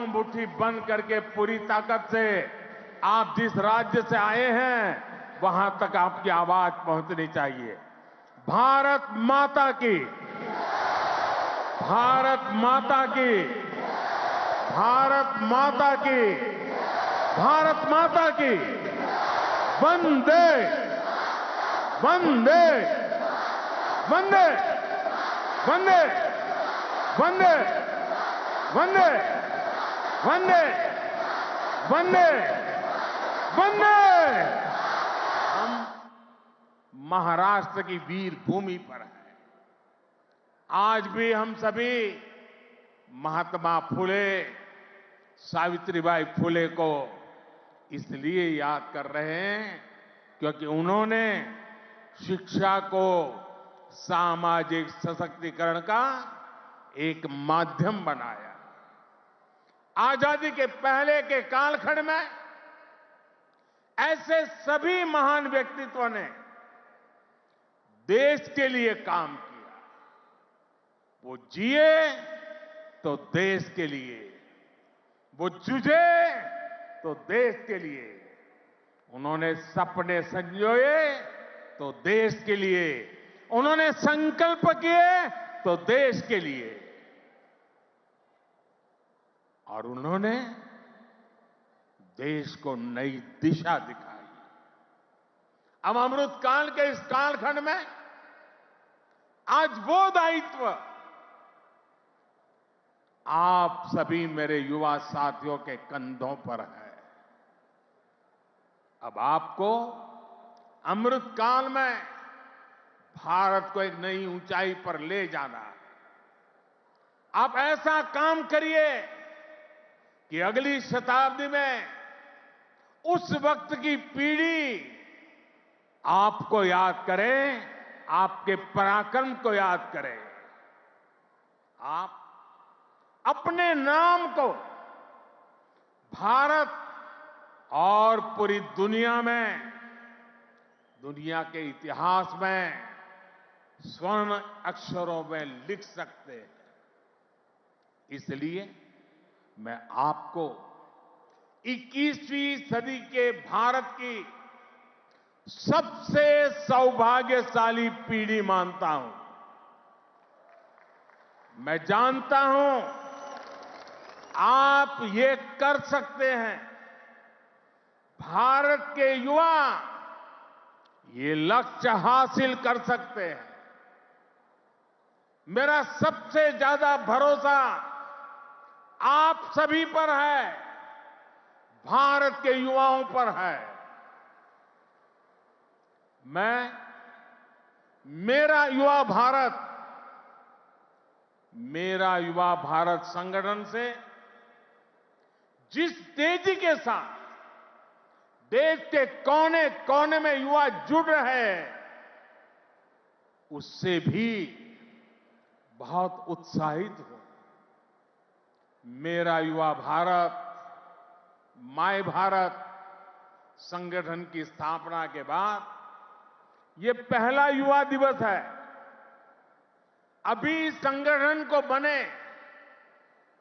मुट्ठी बंद करके पूरी ताकत से आप जिस राज्य से आए हैं वहां तक आपकी आवाज पहुंचनी चाहिए। भारत माता की, भारत माता की, भारत माता की, भारत माता की। वंदे वंदे वंदे वंदे वंदे वंदे वंदे वंदे वंदे। हम महाराष्ट्र की वीर भूमि पर हैं। आज भी हम सभी महात्मा फुले, सावित्रीबाई फुले को इसलिए याद कर रहे हैं क्योंकि उन्होंने शिक्षा को सामाजिक सशक्तिकरण का एक माध्यम बनाया। आजादी के पहले के कालखंड में ऐसे सभी महान व्यक्तित्वों ने देश के लिए काम किया। वो जिए तो देश के लिए, वो जूझे तो देश के लिए, उन्होंने सपने संजोए तो देश के लिए, उन्होंने संकल्प किए तो देश के लिए, और उन्होंने देश को नई दिशा दिखाई। अब अमृत काल के इस कालखंड में आज वो दायित्व आप सभी मेरे युवा साथियों के कंधों पर है। अब आपको अमृत काल में भारत को एक नई ऊंचाई पर ले जाना है। आप ऐसा काम करिए कि अगली शताब्दी में उस वक्त की पीढ़ी आपको याद करे, आपके पराक्रम को याद करे। आप अपने नाम को भारत और पूरी दुनिया में, दुनिया के इतिहास में स्वर्ण अक्षरों में लिख सकते हैं। इसलिए मैं आपको 21वीं सदी के भारत की सबसे सौभाग्यशाली पीढ़ी मानता हूं। मैं जानता हूं आप ये कर सकते हैं। भारत के युवा ये लक्ष्य हासिल कर सकते हैं। मेरा सबसे ज्यादा भरोसा आप सभी पर है, भारत के युवाओं पर है। मैं मेरा युवा भारत संगठन से जिस तेजी के साथ देश के कोने कोने में युवा जुड़ रहे हैं, उससे भी बहुत उत्साहित हूं। मेरा युवा भारत, माय भारत संगठन की स्थापना के बाद ये पहला युवा दिवस है। अभी संगठन को बने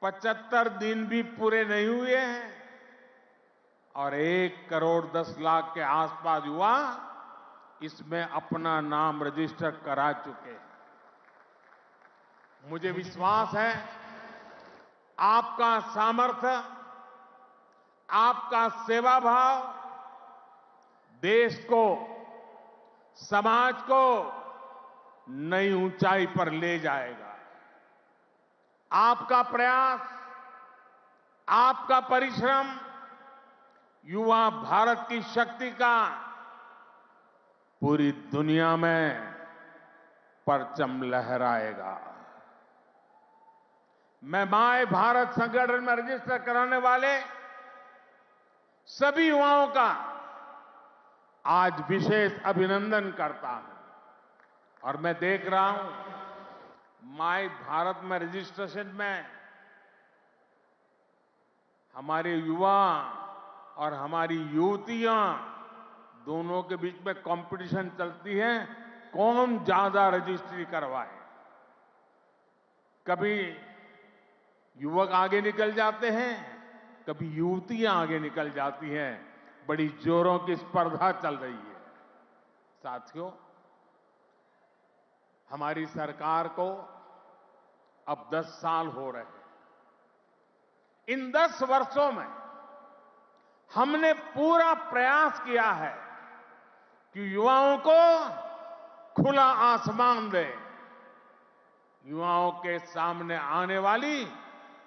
75 दिन भी पूरे नहीं हुए हैं और 1 करोड़ 10 लाख के आसपास युवा इसमें अपना नाम रजिस्टर करा चुके हैं। मुझे विश्वास है आपका सामर्थ्य, आपका सेवा भाव देश को, समाज को नई ऊंचाई पर ले जाएगा। आपका प्रयास, आपका परिश्रम युवा भारत की शक्ति का पूरी दुनिया में परचम लहराएगा। मैं माय भारत संगठन में रजिस्टर कराने वाले सभी युवाओं का आज विशेष अभिनंदन करता हूं और मैं देख रहा हूं माय भारत में रजिस्ट्रेशन में हमारे युवा और हमारी युवतियां दोनों के बीच में कंपटीशन चलती है, कौन ज्यादा रजिस्ट्री करवाए। कभी युवक आगे निकल जाते हैं कभी युवतियां आगे निकल जाती हैं। बड़ी जोरों की स्पर्धा चल रही है। साथियों, हमारी सरकार को अब 10 साल हो रहे हैं। इन 10 वर्षों में हमने पूरा प्रयास किया है कि युवाओं को खुला आसमान दे, युवाओं के सामने आने वाली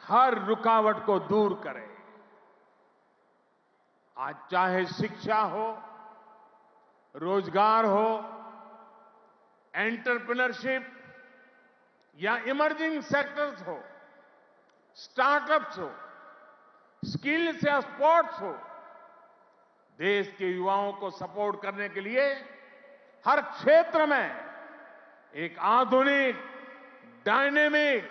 हर रुकावट को दूर करें। आज चाहे शिक्षा हो, रोजगार हो, एंटरप्रेन्योरशिप या इमर्जिंग सेक्टर्स हो, स्टार्टअप्स हो, स्किल्स या स्पोर्ट्स हो, देश के युवाओं को सपोर्ट करने के लिए हर क्षेत्र में एक आधुनिक, डायनेमिक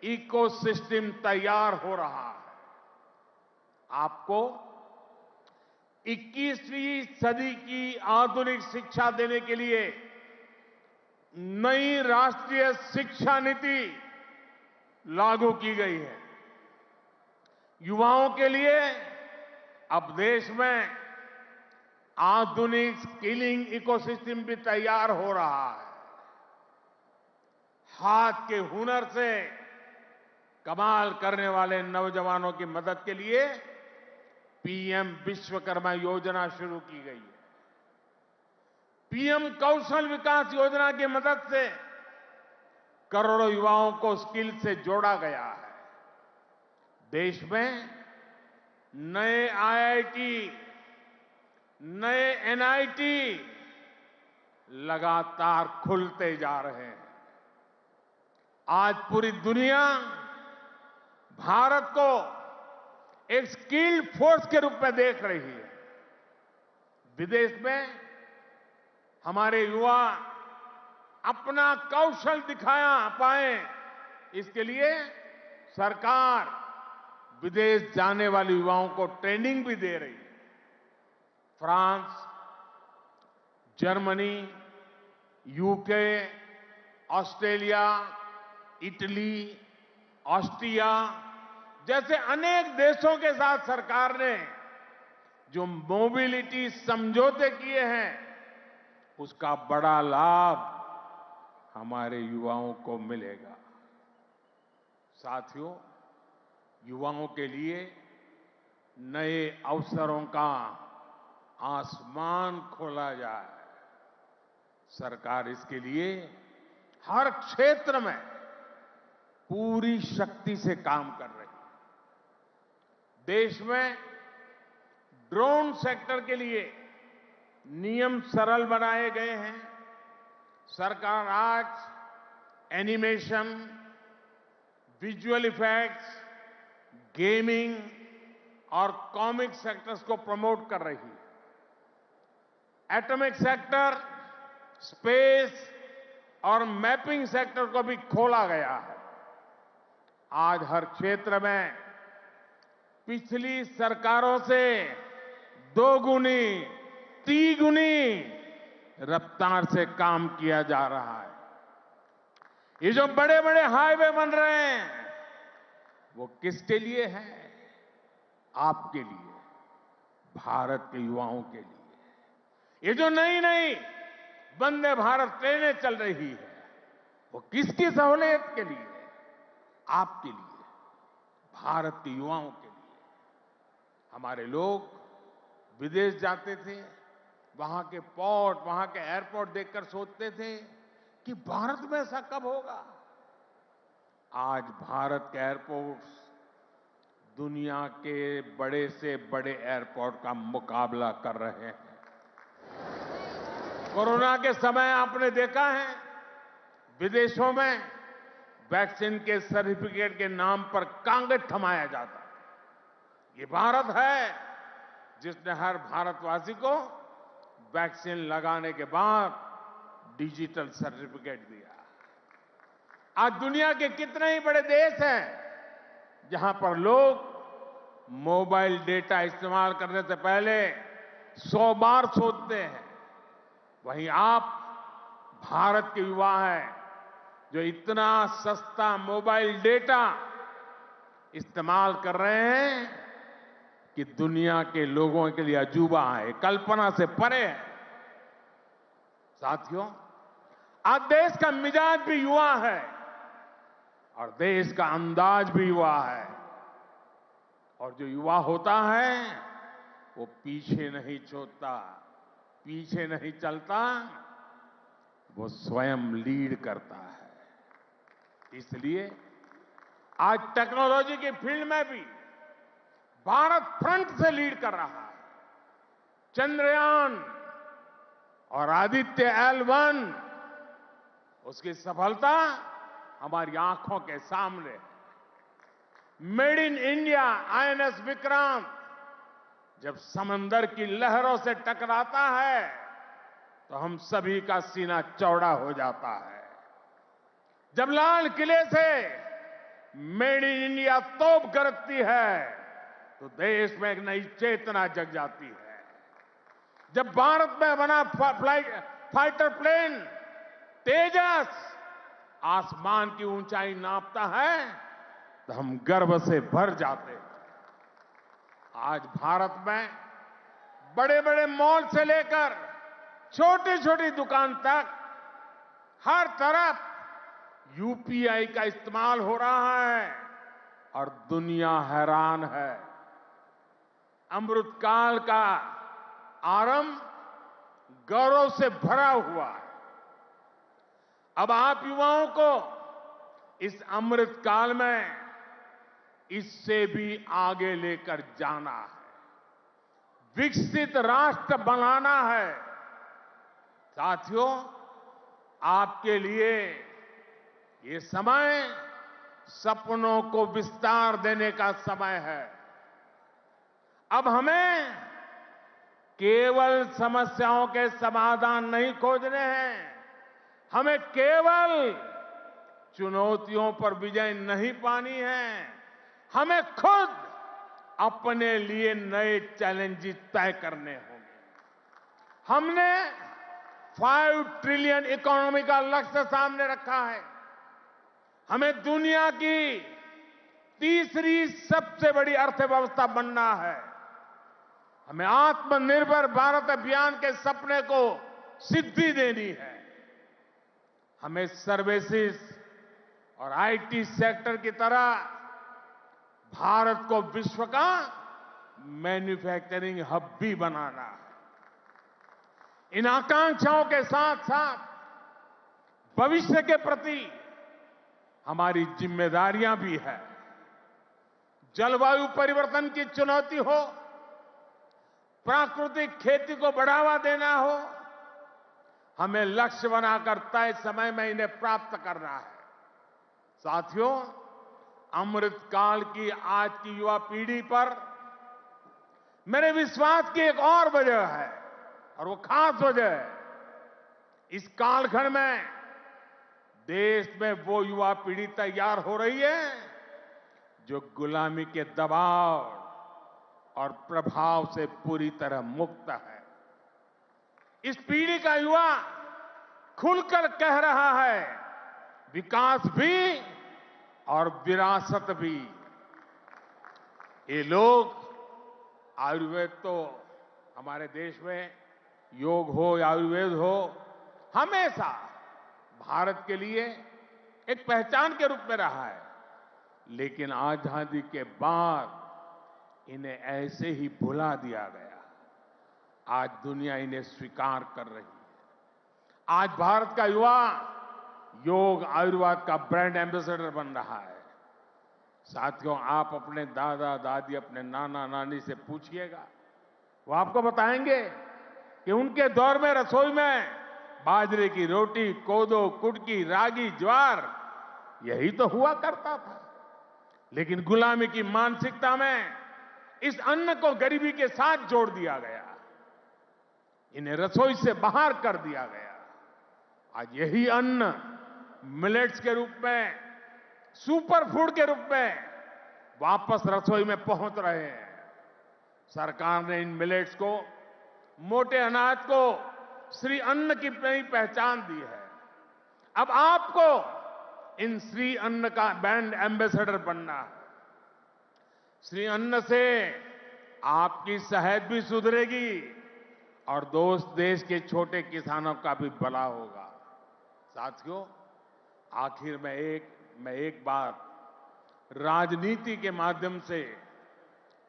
इकोसिस्टम तैयार हो रहा है। आपको 21वीं सदी की आधुनिक शिक्षा देने के लिए नई राष्ट्रीय शिक्षा नीति लागू की गई है। युवाओं के लिए अब देश में आधुनिक स्किलिंग इकोसिस्टम भी तैयार हो रहा है। हाथ के हुनर से कमाल करने वाले नौजवानों की मदद के लिए पीएम विश्वकर्मा योजना शुरू की गई है। पीएम कौशल विकास योजना की मदद से करोड़ों युवाओं को स्किल से जोड़ा गया है। देश में नए आईआईटी, नए एनआईटी लगातार खुलते जा रहे हैं। आज पूरी दुनिया भारत को एक स्किल्ड फोर्स के रूप में देख रही है। विदेश में हमारे युवा अपना कौशल दिखाया पाए, इसके लिए सरकार विदेश जाने वाले युवाओं को ट्रेनिंग भी दे रही है। France, Germany, UK, Australia, Italy, Austria जैसे अनेक देशों के साथ सरकार ने जो मोबिलिटी समझौते किए हैं, उसका बड़ा लाभ हमारे युवाओं को मिलेगा। साथियों, युवाओं के लिए नए अवसरों का आसमान खोला जाए, सरकार इसके लिए हर क्षेत्र में पूरी शक्ति से काम कर रही है। देश में ड्रोन सेक्टर के लिए नियम सरल बनाए गए हैं। सरकार आज एनिमेशन, विजुअल इफेक्ट्स, गेमिंग और कॉमिक सेक्टर्स को प्रमोट कर रही है। एटॉमिक सेक्टर, स्पेस और मैपिंग सेक्टर को भी खोला गया है। आज हर क्षेत्र में पिछली सरकारों से 2 गुनी, 3 गुनी रफ्तार से काम किया जा रहा है। ये जो बड़े बड़े हाईवे बन रहे हैं, वो किसके लिए है? आपके लिए, भारत के युवाओं के लिए। ये जो नई नई वंदे भारत ट्रेनें चल रही है, वो किसकी सहूलियत के लिए? आपके लिए, भारत के युवाओं के लिए। हमारे लोग विदेश जाते थे, वहां के पोर्ट, वहां के एयरपोर्ट देखकर सोचते थे कि भारत में ऐसा कब होगा। आज भारत के एयरपोर्ट्स दुनिया के बड़े से बड़े एयरपोर्ट का मुकाबला कर रहे हैं। कोरोना के समय आपने देखा है, विदेशों में वैक्सीन के सर्टिफिकेट के नाम पर कांगड़ थमाया जाता। ये भारत है जिसने हर भारतवासी को वैक्सीन लगाने के बाद डिजिटल सर्टिफिकेट दिया। आज दुनिया के कितने ही बड़े देश हैं जहां पर लोग मोबाइल डेटा इस्तेमाल करने से पहले 100 बार सोचते हैं। वहीं आप भारत के युवा हैं जो इतना सस्ता मोबाइल डेटा इस्तेमाल कर रहे हैं कि दुनिया के लोगों के लिए अजूबा है, कल्पना से परे है। साथियों, आज देश का मिजाज भी युवा है और देश का अंदाज भी युवा है। और जो युवा होता है वो पीछे नहीं छोड़ता, पीछे नहीं चलता, वो स्वयं लीड करता है। इसलिए आज टेक्नोलॉजी की फील्ड में भी भारत फ्रंट से लीड कर रहा है। चंद्रयान और आदित्य L1 उसकी सफलता हमारी आंखों के सामने है। Made in India INS Vikrant जब समंदर की लहरों से टकराता है तो हम सभी का सीना चौड़ा हो जाता है। जब लाल किले से मेड इन इंडिया तोप गरजती है तो देश में एक नई चेतना जग जाती है। जब भारत में बना फाइटर प्लेन तेजस आसमान की ऊंचाई नापता है तो हम गर्व से भर जाते हैं। आज भारत में बड़े बड़े मॉल से लेकर छोटी छोटी दुकान तक हर तरफ UPI का इस्तेमाल हो रहा है और दुनिया हैरान है। अमृतकाल का आरंभ गौरव से भरा हुआ है। अब आप युवाओं को इस अमृतकाल में इससे भी आगे लेकर जाना है, विकसित राष्ट्र बनाना है। साथियों, आपके लिए ये समय सपनों को विस्तार देने का समय है। अब हमें केवल समस्याओं के समाधान नहीं खोजने हैं, हमें केवल चुनौतियों पर विजय नहीं पानी है, हमें खुद अपने लिए नए चैलेंजेस तय करने होंगे। हमने 5 ट्रिलियन इकोनॉमी का लक्ष्य सामने रखा है। हमें दुनिया की तीसरी सबसे बड़ी अर्थव्यवस्था बनना है। हमें आत्मनिर्भर भारत अभियान के सपने को सिद्धि देनी है। हमें सर्विसेज और IT सेक्टर की तरह भारत को विश्व का मैन्युफैक्चरिंग हब भी बनाना है। इन आकांक्षाओं के साथ साथ भविष्य के प्रति हमारी जिम्मेदारियां भी है। जलवायु परिवर्तन की चुनौती हो, प्राकृतिक खेती को बढ़ावा देना हो, हमें लक्ष्य बनाकर तय समय में इन्हें प्राप्त करना है। साथियों, अमृतकाल की आज की युवा पीढ़ी पर मेरे विश्वास की एक और वजह है और वो खास वजह है। इस कालखंड में देश में वो युवा पीढ़ी तैयार हो रही है जो गुलामी के दबाव और प्रभाव से पूरी तरह मुक्त है। इस पीढ़ी का युवा खुलकर कह रहा है, विकास भी और विरासत भी। ये लोग आयुर्वेद तो हमारे देश में योग हो या आयुर्वेद हो, हमेशा भारत के लिए एक पहचान के रूप में रहा है। लेकिन आजादी के बाद इन्हें ऐसे ही भुला दिया गया। आज दुनिया इन्हें स्वीकार कर रही है। आज भारत का युवा योग आयुर्वेद का ब्रांड एम्बेसडर बन रहा है। साथियों, आप अपने दादा दादी, अपने नाना नानी से पूछिएगा, वो आपको बताएंगे कि उनके दौर में रसोई में बाजरे की रोटी, कोदो, कुटकी, रागी, ज्वार यही तो हुआ करता था। लेकिन गुलामी की मानसिकता में इस अन्न को गरीबी के साथ जोड़ दिया गया, इन्हें रसोई से बाहर कर दिया गया। आज यही अन्न मिलेट्स के रूप में, सुपर फूड के रूप में वापस रसोई में पहुंच रहे हैं। सरकार ने इन मिलेट्स को, मोटे अनाज को श्री अन्न की नई पहचान दी है। अब आपको इन श्री अन्न का ब्रांड एम्बेसडर बनना है। श्री अन्न से आपकी सेहत भी सुधरेगी और दोस्त देश के छोटे किसानों का भी भला होगा। साथियों, आखिर में एक बात राजनीति के माध्यम से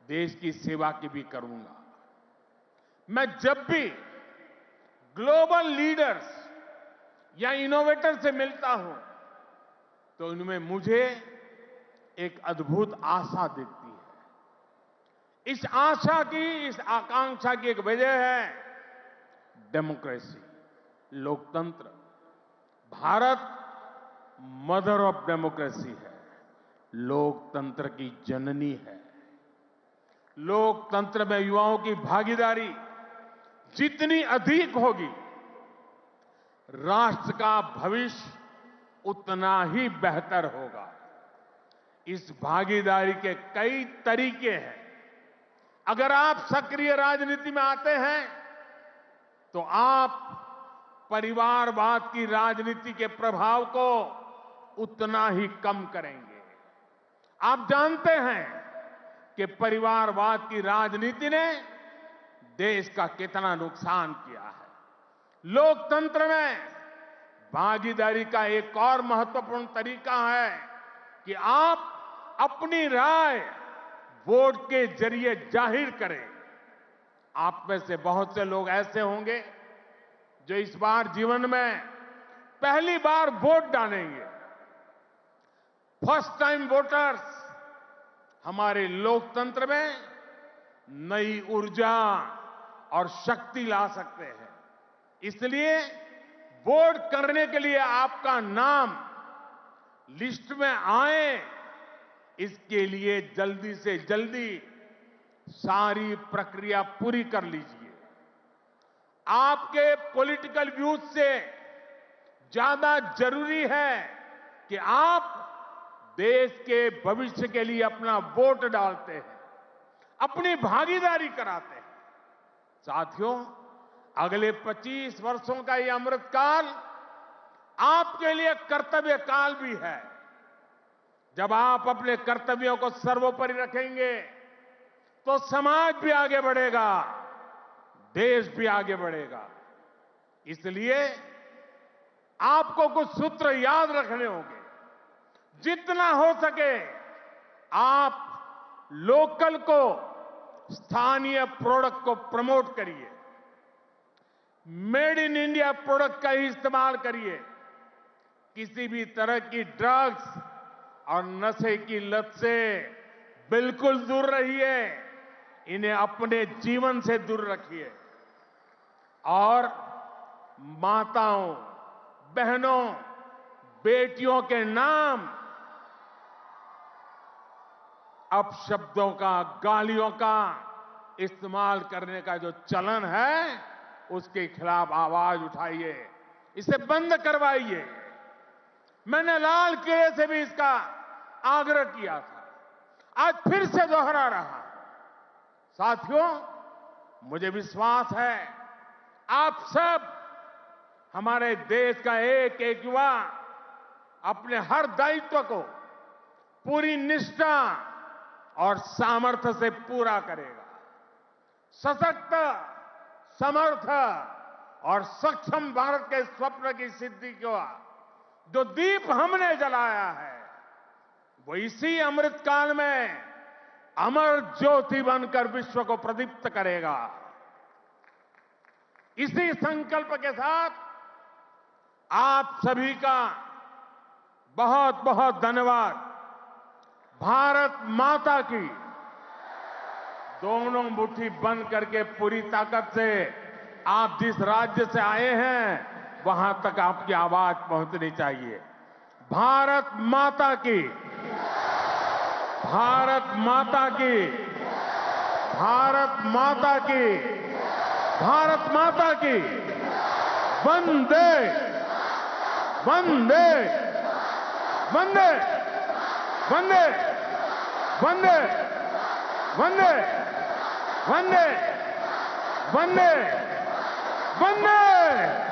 देश की सेवा की भी करूंगा। मैं जब भी ग्लोबल लीडर्स या इनोवेटर से मिलता हूं तो उनमें मुझे एक अद्भुत आशा दिखती है। इस आशा की, इस आकांक्षा की एक वजह है डेमोक्रेसी, लोकतंत्र। भारत मदर ऑफ डेमोक्रेसी है, लोकतंत्र की जननी है। लोकतंत्र में युवाओं की भागीदारी जितनी अधिक होगी, राष्ट्र का भविष्य उतना ही बेहतर होगा। इस भागीदारी के कई तरीके हैं। अगर आप सक्रिय राजनीति में आते हैं तो आप परिवारवाद की राजनीति के प्रभाव को उतना ही कम करेंगे। आप जानते हैं कि परिवारवाद की राजनीति ने देश का कितना नुकसान किया है। लोकतंत्र में भागीदारी का एक और महत्वपूर्ण तरीका है कि आप अपनी राय वोट के जरिए जाहिर करें। आप में से बहुत से लोग ऐसे होंगे जो इस बार जीवन में पहली बार वोट डालेंगे। फर्स्ट टाइम वोटर्स हमारे लोकतंत्र में नई ऊर्जा और शक्ति ला सकते हैं। इसलिए वोट करने के लिए आपका नाम लिस्ट में आए, इसके लिए जल्दी से जल्दी सारी प्रक्रिया पूरी कर लीजिए। आपके पॉलिटिकल व्यूज से ज्यादा जरूरी है कि आप देश के भविष्य के लिए अपना वोट डालते हैं, अपनी भागीदारी कराते हैं। साथियों, अगले 25 वर्षों का ये अमृत काल आपके लिए कर्तव्य काल भी है। जब आप अपने कर्तव्यों को सर्वोपरि रखेंगे तो समाज भी आगे बढ़ेगा, देश भी आगे बढ़ेगा। इसलिए आपको कुछ सूत्र याद रखने होंगे। जितना हो सके आप लोकल को, स्थानीय प्रोडक्ट को प्रमोट करिए। मेड इन इंडिया प्रोडक्ट का ही इस्तेमाल करिए। किसी भी तरह की ड्रग्स और नशे की लत से बिल्कुल दूर रहिए। इन्हें अपने जीवन से दूर रखिए। और माताओं, बहनों, बेटियों के नाम अपशब्दों का, गालियों का इस्तेमाल करने का जो चलन है, उसके खिलाफ आवाज उठाइए, इसे बंद करवाइए। मैंने लाल किले से भी इसका आग्रह किया था, आज फिर से दोहरा रहा। साथियों, मुझे विश्वास है आप सब, हमारे देश का एक एक युवा अपने हर दायित्व को पूरी निष्ठा और सामर्थ्य से पूरा करेगा। सशक्त, समर्थ और सक्षम भारत के स्वप्न की सिद्धि का जो दीप हमने जलाया है, वो इसी अमृत काल में अमर ज्योति बनकर विश्व को प्रदीप्त करेगा। इसी संकल्प के साथ आप सभी का बहुत बहुत धन्यवाद। भारत माता की दोनों मुट्ठी बंद करके पूरी ताकत से आप जिस राज्य से आए हैं वहां तक आपकी आवाज पहुंचनी चाहिए। भारत माता की, भारत माता की, भारत माता की, भारत माता की। वंदे वंदे वंदे वंदे वंदे वंदे वंदे वंदे वंदे